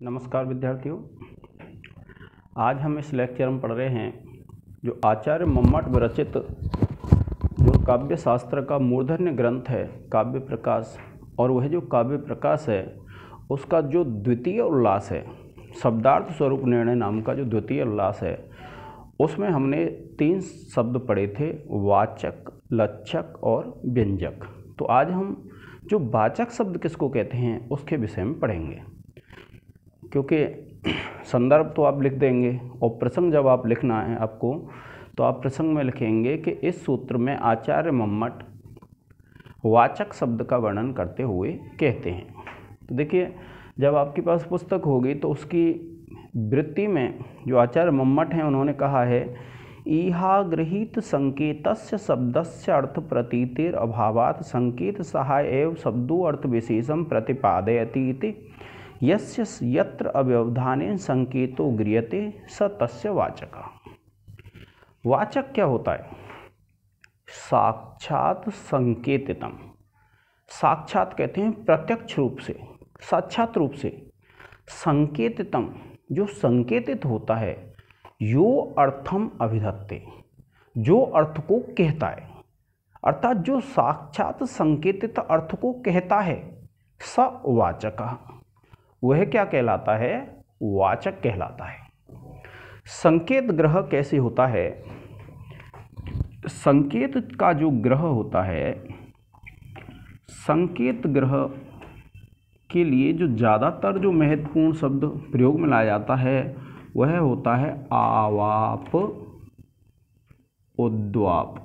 नमस्कार विद्यार्थियों, आज हम इस लेक्चर में पढ़ रहे हैं जो आचार्य मम्मट विरचित जो काव्य शास्त्र का मूर्धन्य ग्रंथ है काव्य प्रकाश। और वह जो काव्य प्रकाश है उसका जो द्वितीय उल्लास है, शब्दार्थ स्वरूप निर्णय नाम का जो द्वितीय उल्लास है, उसमें हमने 3 शब्द पढ़े थे, वाचक, लक्षक और व्यंजक। तो आज हम जो वाचक शब्द किसको कहते हैं उसके विषय में पढ़ेंगे। क्योंकि संदर्भ तो आप लिख देंगे और प्रसंग जब आप लिखना है आपको, तो आप प्रसंग में लिखेंगे कि इस सूत्र में आचार्य मम्मट वाचक शब्द का वर्णन करते हुए कहते हैं। तो देखिए, जब आपके पास पुस्तक होगी तो उसकी वृत्ति में जो आचार्य मम्मट हैं उन्होंने कहा है, इहा गृहीत संकेतस्य शब्दस्य अर्थ प्रतीतिर अभावात् संकेत सहाय एव शब्दो अर्थ विशेषम प्रतिपादयति इति यस्य यत्र अव्यवधानेन संकेतो गृह्यते स तस्य वाचक। वाचक क्या होता है? साक्षात संकेतितम। साक्षात कहते हैं प्रत्यक्ष रूप से, साक्षात रूप से। संकेतितम जो संकेतित होता है, यो अर्थम अभिधत्ते, जो अर्थ को कहता है, अर्थात जो साक्षात संकेतित अर्थ को कहता है, स वाचक, वह क्या कहलाता है? वाचक कहलाता है। संकेत ग्रह कैसे होता है? संकेत का जो ग्रह होता है, संकेत ग्रह के लिए जो ज़्यादातर जो महत्वपूर्ण शब्द प्रयोग में लाया जाता है वह होता है आवाप, उद्वाप।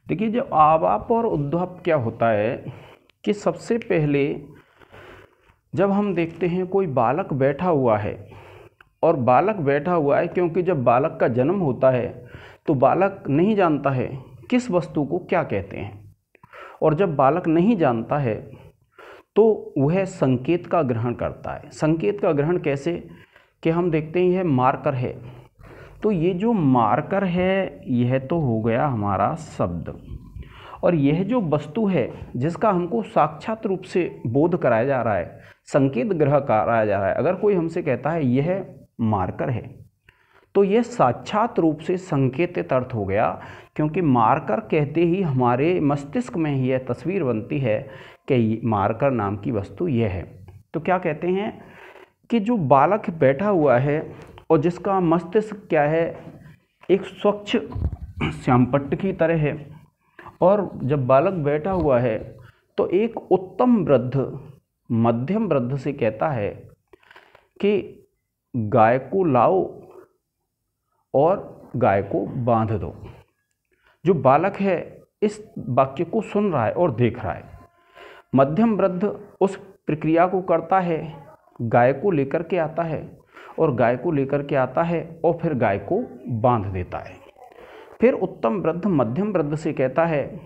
देखिए, जो आवाप और उद्वाप क्या होता है कि सबसे पहले जब हम देखते हैं कोई बालक बैठा हुआ है, और बालक बैठा हुआ है क्योंकि जब बालक का जन्म होता है तो बालक नहीं जानता है किस वस्तु को क्या कहते हैं, और जब बालक नहीं जानता है तो वह संकेत का ग्रहण करता है। संकेत का ग्रहण कैसे कि हम देखते हैं यह मार्कर है, तो ये जो मार्कर है यह तो हो गया हमारा शब्द, और यह जो वस्तु है जिसका हमको साक्षात रूप से बोध कराया जा रहा है, संकेत ग्रह कराया जा रहा है। अगर कोई हमसे कहता है यह मार्कर है, तो यह साक्षात रूप से संकेतित अर्थ हो गया, क्योंकि मार्कर कहते ही हमारे मस्तिष्क में ही यह तस्वीर बनती है कि मार्कर नाम की वस्तु यह है। तो क्या कहते हैं कि जो बालक बैठा हुआ है और जिसका मस्तिष्क क्या है, एक स्वच्छ श्यामपट्ट की तरह है, और जब बालक बैठा हुआ है तो एक उत्तम वृद्ध मध्यम वृद्ध से कहता है कि गाय को लाओ और गाय को बांध दो। जो बालक है इस वाक्य को सुन रहा है और देख रहा है। मध्यम वृद्ध उस प्रक्रिया को करता है, गाय को लेकर के आता है, और गाय को लेकर के आता है और फिर गाय को बांध देता है। फिर उत्तम वृद्ध मध्यम वृद्ध से कहता है,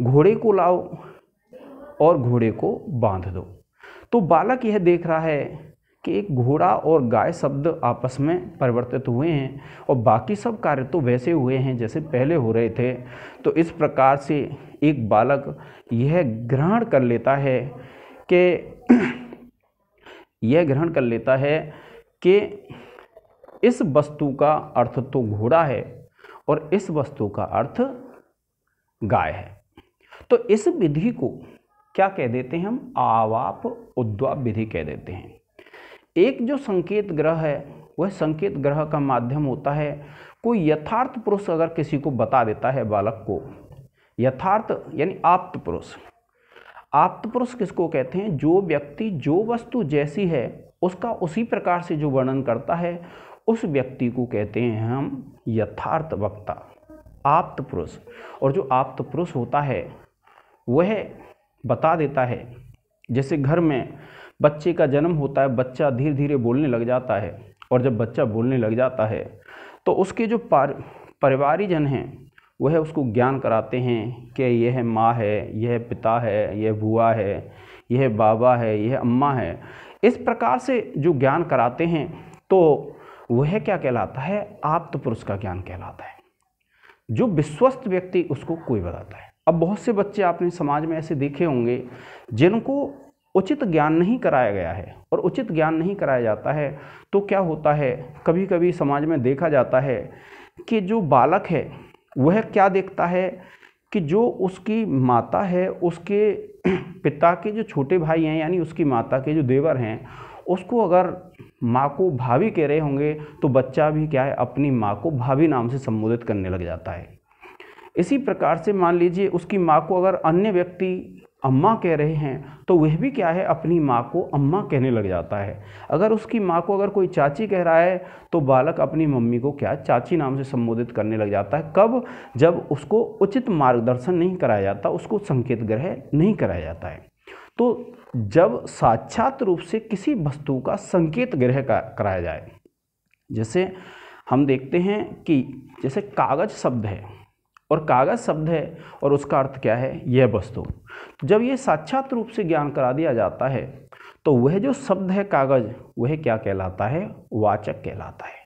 घोड़े को लाओ और घोड़े को बांध दो। तो बालक यह देख रहा है कि एक घोड़ा और गाय शब्द आपस में परिवर्तित हुए हैं, और बाकी सब कार्य तो वैसे हुए हैं जैसे पहले हो रहे थे। तो इस प्रकार से एक बालक यह ग्रहण कर लेता है कि इस वस्तु का अर्थ तो घोड़ा है और इस वस्तु का अर्थ गाय है। तो इस विधि को क्या कह देते हैं हम? आवाप उद्वाप विधि कह देते हैं। एक जो संकेत ग्रह है वह संकेत ग्रह का माध्यम होता है। कोई यथार्थ पुरुष अगर किसी को बता देता है बालक को, यथार्थ यानी आप्त पुरुष। आप्त पुरुष किसको कहते हैं? जो व्यक्ति जो वस्तु जैसी है उसका उसी प्रकार से जो वर्णन करता है, उस व्यक्ति को कहते हैं हम यथार्थ वक्ता, आप्त पुरुष। और जो आप्त पुरुष होता है वह बता देता है, जैसे घर में बच्चे का जन्म होता है, बच्चा धीरे धीरे बोलने लग जाता है, और जब बच्चा बोलने लग जाता है तो उसके जो परिवारीजन हैं वह उसको ज्ञान कराते हैं कि यह माँ है, यह पिता है, यह बुआ है, यह बाबा है, यह अम्मा है। इस प्रकार से जो ज्ञान कराते हैं तो वह क्या कहलाता है? आप्त पुरुष का ज्ञान कहलाता है। जो विश्वस्त व्यक्ति उसको कोई बताता है। अब बहुत से बच्चे आपने समाज में ऐसे देखे होंगे जिनको उचित ज्ञान नहीं कराया गया है और उचित ज्ञान नहीं कराया जाता है तो क्या होता है, कभी कभी समाज में देखा जाता है कि जो बालक है वह क्या देखता है कि जो उसकी माता है, उसके पिता के जो छोटे भाई हैं यानी उसकी माता के जो देवर हैं, उसको अगर माँ को भाभी कह रहे होंगे तो बच्चा भी क्या है, अपनी माँ को भाभी नाम से संबोधित करने लग जाता है। इसी प्रकार से मान लीजिए उसकी माँ को अगर अन्य व्यक्ति अम्मा कह रहे हैं तो वह भी क्या है, अपनी माँ को अम्मा कहने लग जाता है। अगर उसकी माँ को अगर कोई चाची कह रहा है तो बालक अपनी मम्मी को क्या, चाची नाम से संबोधित करने लग जाता है। कब? जब उसको उचित मार्गदर्शन नहीं कराया जाता, उसको संकेत ग्रहण नहीं कराया जाता है। तो जब साक्षात रूप से किसी वस्तु का संकेत ग्रहण कराया जाए, जैसे हम देखते हैं कि जैसे कागज शब्द है और कागज शब्द है और उसका अर्थ क्या है, यह वस्तु। तो जब ये साक्षात रूप से ज्ञान करा दिया जाता है तो वह जो शब्द है कागज, वह क्या कहलाता है, वाचक कहलाता है।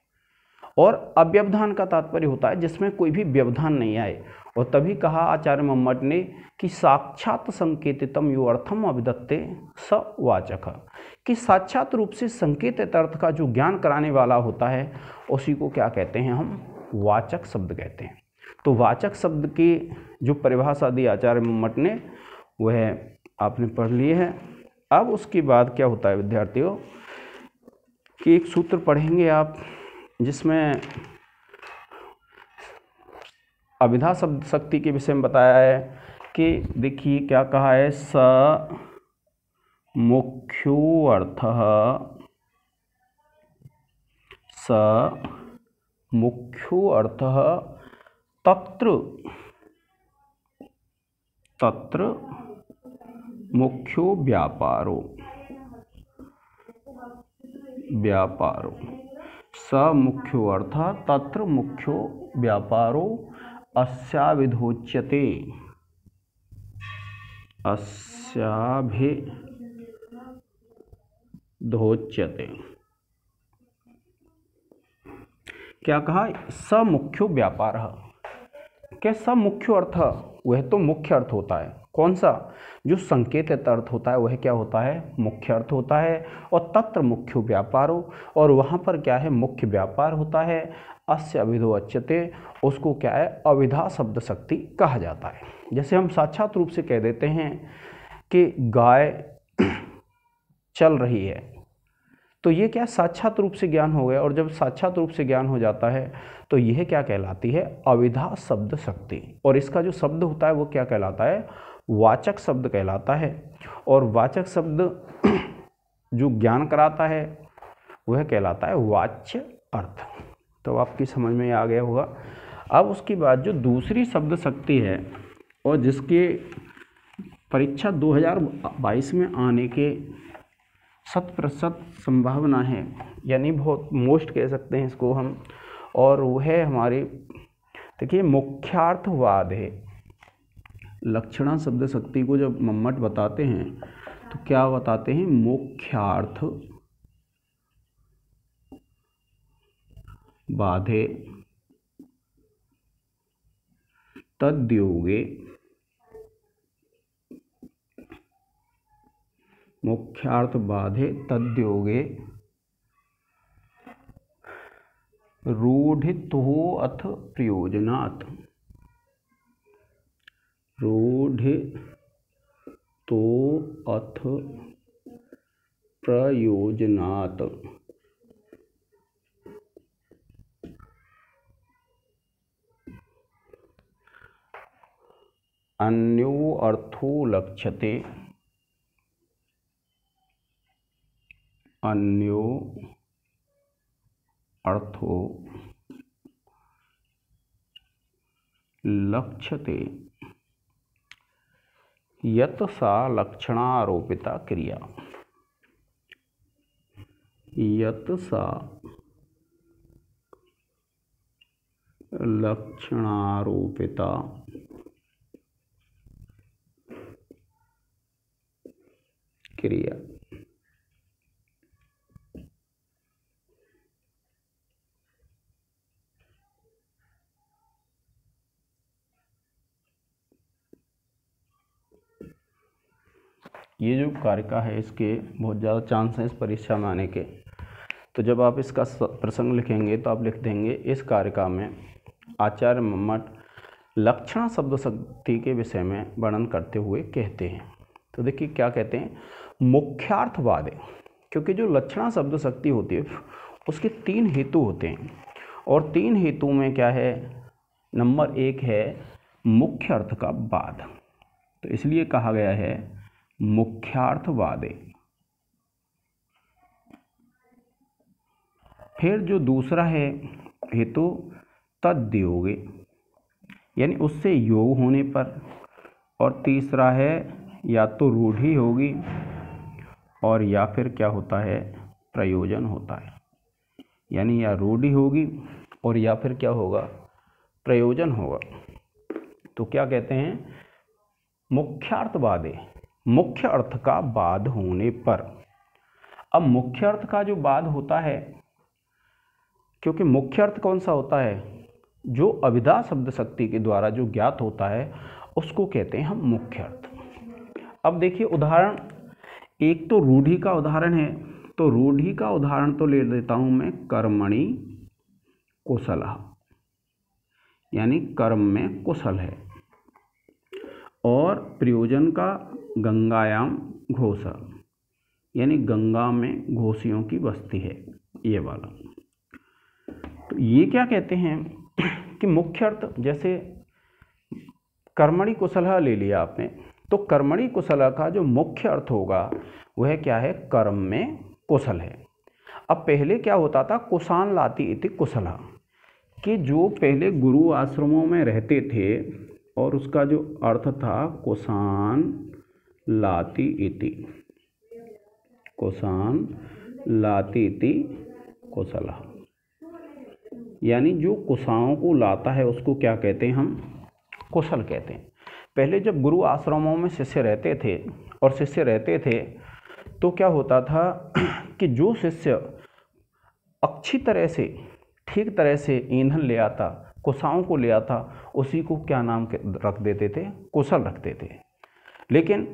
और अव्यवधान का तात्पर्य होता है जिसमें कोई भी व्यवधान नहीं आए। और तभी कहा आचार्य मम्मट ने कि साक्षात संकेतितम यो अर्थम अभिदत्ते स वाचक, कि साक्षात रूप से संकेतित अर्थ का जो ज्ञान कराने वाला होता है उसी को क्या कहते हैं, हम वाचक शब्द कहते हैं। तो वाचक शब्द की जो परिभाषा दी आचार्य मम्मट ने वह आपने पढ़ लिए है। अब उसके बाद क्या होता है विद्यार्थियों कि एक सूत्र पढ़ेंगे आप जिसमें अभिधा शब्द शक्ति के विषय में बताया है कि देखिए क्या कहा है, स मुख्यो अर्थः, स मुख्यो अर्थः तत्र तत्र मुख्यो व्यापारो, व्यापारो, स मुख्यो अर्थः तत्र मुख्यो व्यापारो अस्याभिधोच्यते, अस्याभिधोच्यते। क्या कहा, स मुख्यो व्यापार, क्या स मुख्यो अर्थ, वह तो मुख्य अर्थ होता है। कौन सा? जो संकेतित अर्थ होता है वह क्या होता है, मुख्य अर्थ होता है। और तत्र मुख्यो व्यापारो, और वहाँ पर क्या है, मुख्य व्यापार होता है। अस्य अभिधो अच्छते, उसको क्या है, अभिधा शब्द शक्ति कहा जाता है। जैसे हम साक्षात रूप से कह देते हैं कि गाय चल रही है, तो ये क्या, साक्षात रूप से ज्ञान हो गया। और जब साक्षात रूप से ज्ञान हो जाता है तो यह क्या कहलाती है, अभिधा शब्द शक्ति। और इसका जो शब्द होता है वो क्या कहलाता है, वाचक शब्द कहलाता है। और वाचक शब्द जो ज्ञान कराता है वह कहलाता है वाच्य अर्थ। तो आपकी समझ में आ गया होगा। अब उसके बाद जो दूसरी शब्द शक्ति है और जिसके परीक्षा 2022 में आने के 100% संभावना है, यानी बहुत मोस्ट कह सकते हैं इसको हम, और वो है हमारी, देखिए मुख्यार्थवाद है। लक्षणा शब्द शक्ति को जब मम्मट बताते हैं तो क्या बताते हैं, मुख्यार्थ बाधे तद्योगे, मुख्यार्थ बाधे तद्योगे रूढ़ितो अथ प्रयोजनात्, रूढ़ितो अथ प्रयोजनात्। अन्यो अर्थो लक्ष्यते, अन्यो अर्थो लक्ष्यते यत सा लक्षणारोपिता क्रिया, यत सा लक्षणारोपिता क्रिया। ये जो कारिका है इसके बहुत ज़्यादा चांस हैं इस परीक्षा में आने के। तो जब आप इसका प्रसंग लिखेंगे तो आप लिख देंगे, इस कारिका में आचार्य मम्मट लक्षणा शब्द शक्ति के विषय में वर्णन करते हुए कहते हैं। तो देखिए क्या कहते हैं, मुख्यार्थवाद है, क्योंकि जो लक्षणा शब्द शक्ति होती है उसके 3 हेतु होते हैं, और 3 हेतु में क्या है, नंबर 1 है मुख्य अर्थ का वाद, तो इसलिए कहा गया है मुख्यार्थवादे। फिर जो दूसरा है हेतु तद्योगे, यानी उससे योग होने पर, और तीसरा है या तो रूढ़ी होगी और या फिर क्या होता है, प्रयोजन होता है, यानी या रूढ़ी होगी और या फिर क्या होगा, प्रयोजन होगा। तो क्या कहते हैं, मुख्यार्थवादे, मुख्य अर्थ का वाद होने पर। अब मुख्य अर्थ का जो वाद होता है, क्योंकि मुख्य अर्थ कौन सा होता है, जो अभिधा शब्द शक्ति के द्वारा जो ज्ञात होता है उसको कहते हैं हम मुख्य अर्थ। अब देखिए उदाहरण, एक तो रूढ़ी का उदाहरण है, तो रूढ़ी का उदाहरण तो ले लेता हूं मैं, कर्मणि कुशलः, यानी कर्म में कुशल है, और प्रयोजन का गंगायाम घोष, यानी गंगा में घोषियों की बस्ती है, ये वाला। तो ये क्या कहते हैं कि मुख्य अर्थ, जैसे कर्मणि कुशलः ले लिया आपने, तो कर्मणि कुशलः का जो मुख्य अर्थ होगा वह क्या है, कर्म में कुशल है। अब पहले क्या होता था, कुशान लाति इति कुशलः, कि जो पहले गुरु आश्रमों में रहते थे और उसका जो अर्थ था कुशान लाति इति, कुशान लाति इति कुशलः, यानी जो कुशाओं को लाता है उसको क्या कहते हैं हम, कुशल कहते हैं। पहले जब गुरु आश्रमों में शिष्य रहते थे और शिष्य रहते थे तो क्या होता था कि जो शिष्य अच्छी तरह से, ठीक तरह से ईंधन ले आता, कुशाओं को ले आता, उसी को क्या नाम रख देते थे, कुशल रखते थे। लेकिन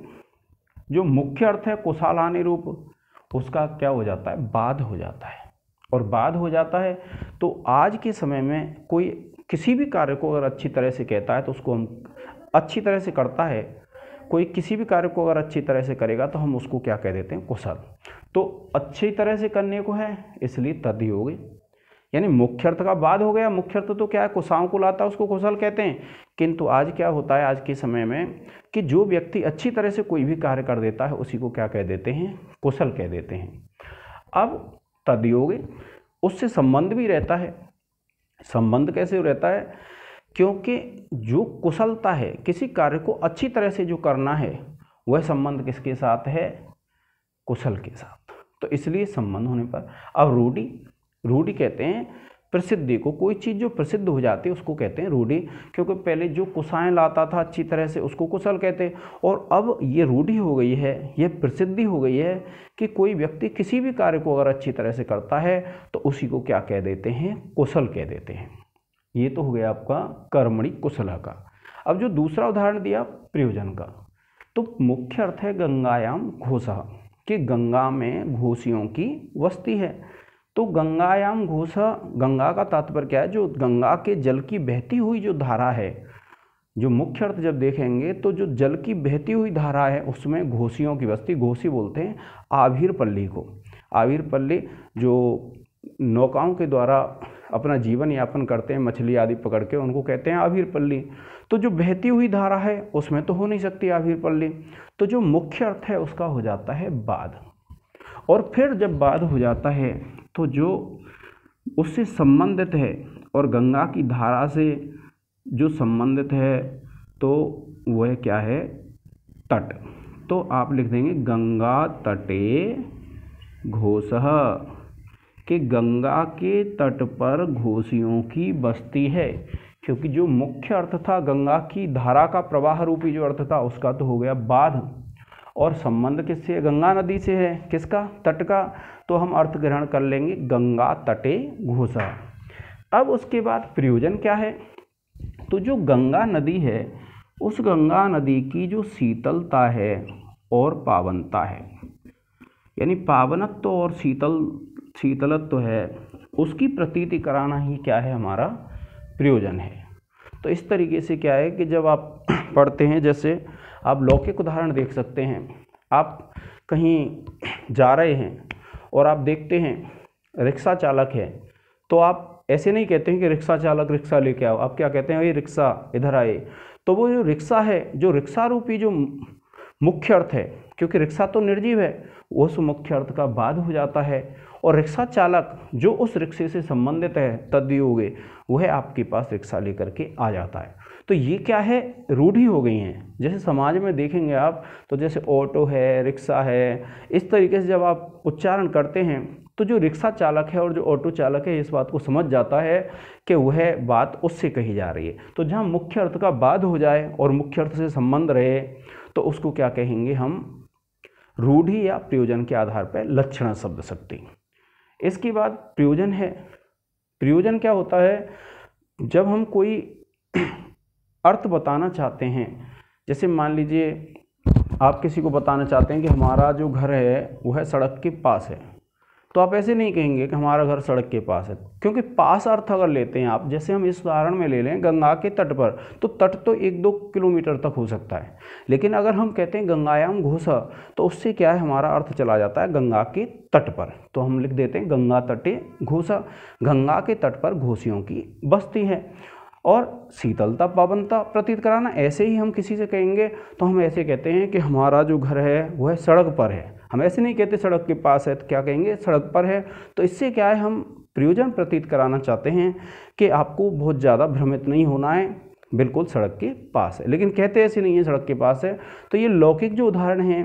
जो मुख्य अर्थ है कुशालानि रूप, उसका क्या हो जाता है, बाध हो जाता है, और बाध हो जाता है तो आज के समय में कोई किसी भी कार्य को अगर अच्छी तरह से कहता है तो उसको हम अच्छी तरह से करता है, कोई किसी भी कार्य को अगर अच्छी तरह से करेगा तो हम उसको क्या कह देते हैं, कुशल। तो अच्छी तरह से करने को है इसलिए तद्योगे, यानी मुख्य अर्थ का बाद हो गया। मुख्य अर्थ तो क्या है, कुशाओं को लाता है उसको कुशल कहते हैं। किंतु आज क्या होता है, आज के समय में कि जो व्यक्ति अच्छी तरह से कोई भी कार्य कर देता है उसी को क्या कह देते हैं, कुशल कह देते हैं। अब तद्योगे उससे संबंध भी रहता है। संबंध कैसे रहता है, क्योंकि जो कुशलता है, किसी कार्य को अच्छी तरह से जो करना है, वह संबंध किसके साथ है, कुशल के साथ। तो इसलिए संबंध होने पर, अब रूढ़ी, रूढ़ी कहते हैं प्रसिद्धि को, कोई चीज़ जो प्रसिद्ध हो जाती है उसको कहते हैं रूढ़ी, क्योंकि पहले जो कुशाएं लाता था अच्छी तरह से उसको कुशल कहते हैं, और अब ये रूढ़ी हो गई है, ये प्रसिद्धि हो गई है कि कोई व्यक्ति किसी भी कार्य को अगर अच्छी तरह से करता है तो उसी को क्या कह देते हैं, कुशल कह देते हैं। ये तो हो गया आपका कर्मणि कुशलः का। अब जो दूसरा उदाहरण दिया प्रयोजन का, तो मुख्य अर्थ है गंगायाम घोषः, कि गंगा में घोषियों की वस्ती है। तो गंगायाम घोषः, गंगा का तात्पर्य क्या है, जो गंगा के जल की बहती हुई जो धारा है, जो मुख्य अर्थ जब देखेंगे तो जो जल की बहती हुई धारा है उसमें घोषियों की बस्ती, घोषी बोलते हैं आभीर पल्ली को। आभीर पल्ली जो नौकाओं के द्वारा अपना जीवन यापन करते हैं, मछली आदि पकड़ के, उनको कहते हैं आभीर पल्ली। तो जो बहती हुई धारा है उसमें तो हो नहीं सकती आभीर पल्ली, तो जो मुख्य अर्थ है उसका हो जाता है बाध। और फिर जब बाध हो जाता है तो जो उससे संबंधित है और गंगा की धारा से जो संबंधित है तो वह क्या है, तट। तो आप लिख देंगे गंगा तटे घोषः, कि गंगा के तट पर घोषियों की बस्ती है। क्योंकि जो मुख्य अर्थ था गंगा की धारा का प्रवाह रूपी जो अर्थ था उसका तो हो गया बाध, और संबंध किससे, गंगा नदी से है, किसका, तट का। तो हम अर्थ ग्रहण कर लेंगे गंगा तटे घोषः। अब उसके बाद प्रयोजन क्या है, तो जो गंगा नदी है उस गंगा नदी की जो शीतलता है और पावनता है, यानी पावनत्व और शीतलत्व है, उसकी प्रतीति कराना ही क्या है, हमारा प्रयोजन है। तो इस तरीके से क्या है कि जब आप पढ़ते हैं, जैसे आप लौकिक उदाहरण देख सकते हैं, आप कहीं जा रहे हैं और आप देखते हैं रिक्शा चालक है, तो आप ऐसे नहीं कहते हैं कि रिक्शा चालक रिक्शा लेके आओ, आप क्या कहते हैं, ये रिक्शा इधर आए। तो वो जो रिक्शा है, जो रिक्शा रूपी जो मुख्य अर्थ है, क्योंकि रिक्शा तो निर्जीव है, उस मुख्य अर्थ का बाध हो जाता है, और रिक्शा चालक जो उस रिक्शे से संबंधित है तद्वियोगे, वह आपके पास रिक्शा लेकर के आ जाता है। तो ये क्या है, रूढ़ी हो गई हैं। जैसे समाज में देखेंगे आप, तो जैसे ऑटो है, रिक्शा है, इस तरीके से जब आप उच्चारण करते हैं तो जो रिक्शा चालक है और जो ऑटो चालक है इस बात को समझ जाता है कि वह बात उससे कही जा रही है। तो जहाँ मुख्य अर्थ का बाध हो जाए और मुख्य अर्थ से संबंध रहे तो उसको क्या कहेंगे हम, रूढ़ी या प्रयोजन के आधार पर लक्षण शब्द शक्ति। इसके बाद प्रयोजन है। प्रयोजन क्या होता है, जब हम कोई अर्थ बताना चाहते हैं, जैसे मान लीजिए आप किसी को बताना चाहते हैं कि हमारा जो घर है वह सड़क के पास है, तो आप ऐसे नहीं कहेंगे कि हमारा घर सड़क के पास है, क्योंकि पास अर्थ अगर लेते हैं आप, जैसे हम इस उदाहरण में ले लें गंगा के तट पर, तो तट तो 1-2 किलोमीटर तक हो सकता है, लेकिन अगर हम कहते हैं गंगायाम घोषा, तो उससे क्या है, हमारा अर्थ चला जाता है गंगा के तट पर। तो हम लिख देते हैं गंगा तटे घोषा, गंगा के तट पर घोषियों की बस्ती है। और शीतलता पावनता प्रतीत कराना, ऐसे ही हम किसी से कहेंगे तो हम ऐसे कहते हैं कि हमारा जो घर है वह सड़क पर है, हम ऐसे नहीं कहते सड़क के पास है, तो क्या कहेंगे, सड़क पर है। तो इससे क्या है, हम प्रयोजन प्रतीत कराना चाहते हैं कि आपको बहुत ज़्यादा भ्रमित नहीं होना है, बिल्कुल सड़क के पास है, लेकिन कहते ऐसे नहीं है सड़क के पास है। तो ये लौकिक जो उदाहरण हैं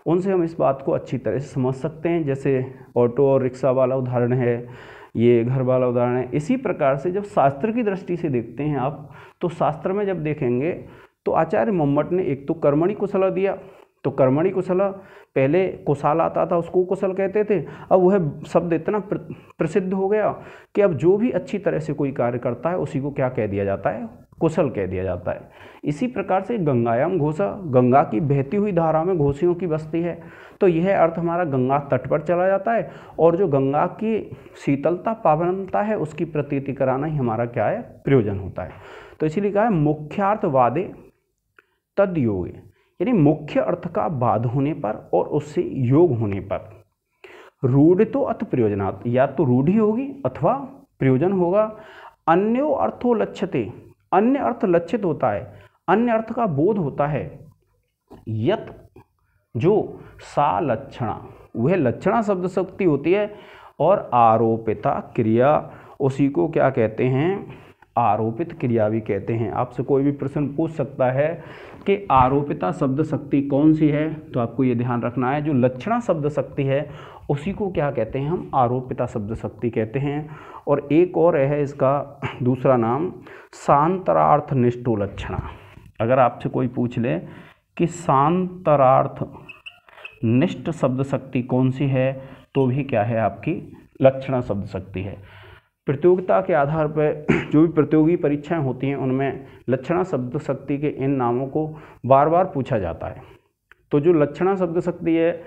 उनसे हम इस बात को अच्छी तरह से समझ सकते हैं। जैसे ऑटो और रिक्शा वाला उदाहरण है, ये घर वाला उदाहरण है। इसी प्रकार से जब शास्त्र की दृष्टि से देखते हैं आप, तो शास्त्र में जब देखेंगे तो आचार्य मम्मट ने एक तो कर्मणि कुशला दिया, तो कर्मणि कुशला, पहले कुशाल आता था उसको कुशल कहते थे, अब वह शब्द इतना प्रसिद्ध हो गया कि अब जो भी अच्छी तरह से कोई कार्य करता है उसी को क्या कह दिया जाता है, कुशल कह दिया जाता है। इसी प्रकार से गंगायाम घोषा, गंगा की बहती हुई धारा में घोषियों की बस्ती है, तो यह अर्थ हमारा गंगा तट पर चला जाता है, और जो गंगा की शीतलता पावनता है उसकी प्रतीति कराना ही हमारा क्या है, प्रयोजन होता है। तो इसीलिए कहा है मुख्यार्थवादे तद्योगे, यानी मुख्य अर्थ का बाध होने पर और उससे योग होने पर। रूढ़ तो अथ प्रयोजनात्, या तो रूढ़ी होगी अथवा प्रयोजन होगा। अन्यो अर्थो लक्ष्यते, अन्य अर्थ लक्षित होता है, अन्य अर्थ का बोध होता है। यत, जो सा लक्षणा, वह लक्षणा शब्द शक्ति होती है। और आरोपिता क्रिया, उसी को क्या कहते हैं, आरोपित क्रिया भी कहते हैं। आपसे कोई भी प्रश्न पूछ सकता है कि आरोपिता शब्द शक्ति कौन सी है, तो आपको ये ध्यान रखना है, जो लक्षणा शब्द शक्ति है उसी को क्या कहते हैं, हम आरोपिता शब्द शक्ति कहते हैं। और एक और है इसका दूसरा नाम, शांतरार्थ निष्ठो लक्षणा। अगर आपसे कोई पूछ ले कि शांतरार्थ निष्ठ शब्द शक्ति कौन सी है, तो भी क्या है, आपकी लक्षणा शब्द शक्ति है। प्रतियोगिता के आधार पर जो भी प्रतियोगी परीक्षाएं होती हैं उनमें लक्षणा शब्द शक्ति के इन नामों को बार बार पूछा जाता है। तो जो लक्षणा शब्द शक्ति है,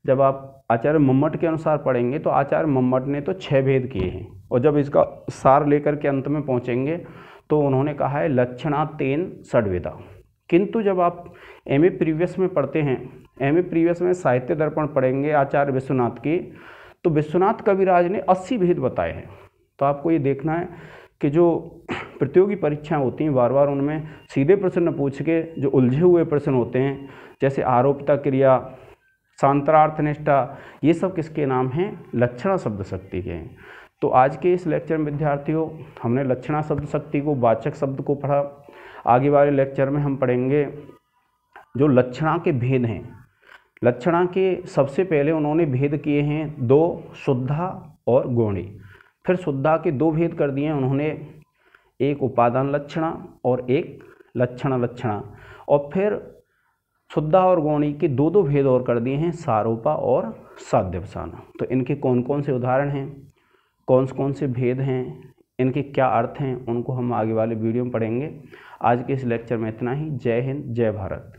जब आप आचार्य मम्मट के अनुसार पढ़ेंगे तो आचार्य मम्मट ने तो 6 भेद किए हैं, और जब इसका सार लेकर के अंत में पहुंचेंगे तो उन्होंने कहा है लक्षणा तेन षड्विधा। किंतु जब आप एमए प्रीवियस में पढ़ते हैं, एमए प्रीवियस में साहित्य दर्पण पढ़ेंगे आचार्य विश्वनाथ की, तो विश्वनाथ कविराज ने 80 भेद बताए हैं। तो आपको ये देखना है कि जो प्रतियोगी परीक्षाएं होती हैं बार बार उनमें सीधे प्रश्न पूछ के जो उलझे हुए प्रश्न होते हैं, जैसे आरोपिता क्रिया, शांतरार्थ निष्ठा, ये सब किसके नाम हैं, लक्षणा शब्द शक्ति के हैं। तो आज के इस लेक्चर में विद्यार्थियों हमने लक्षणा शब्द शक्ति को, वाचक शब्द को पढ़ा। आगे वाले लेक्चर में हम पढ़ेंगे जो लक्षणा के भेद हैं। लक्षणा के सबसे पहले उन्होंने भेद किए हैं 2, शुद्धा और गौणी। फिर शुद्धा के 2 भेद कर दिए उन्होंने, एक उपादान लक्षणा और एक लक्षणा लक्षणा। और फिर शुद्धा और गौणी के 2 भेद और कर दिए हैं, सारोपा और साध्यवसाना। तो इनके कौन कौन से उदाहरण हैं, कौन से भेद हैं, इनके क्या अर्थ हैं, उनको हम आगे वाले वीडियो में पढ़ेंगे। आज के इस लेक्चर में इतना ही। जय हिंद, जय भारत।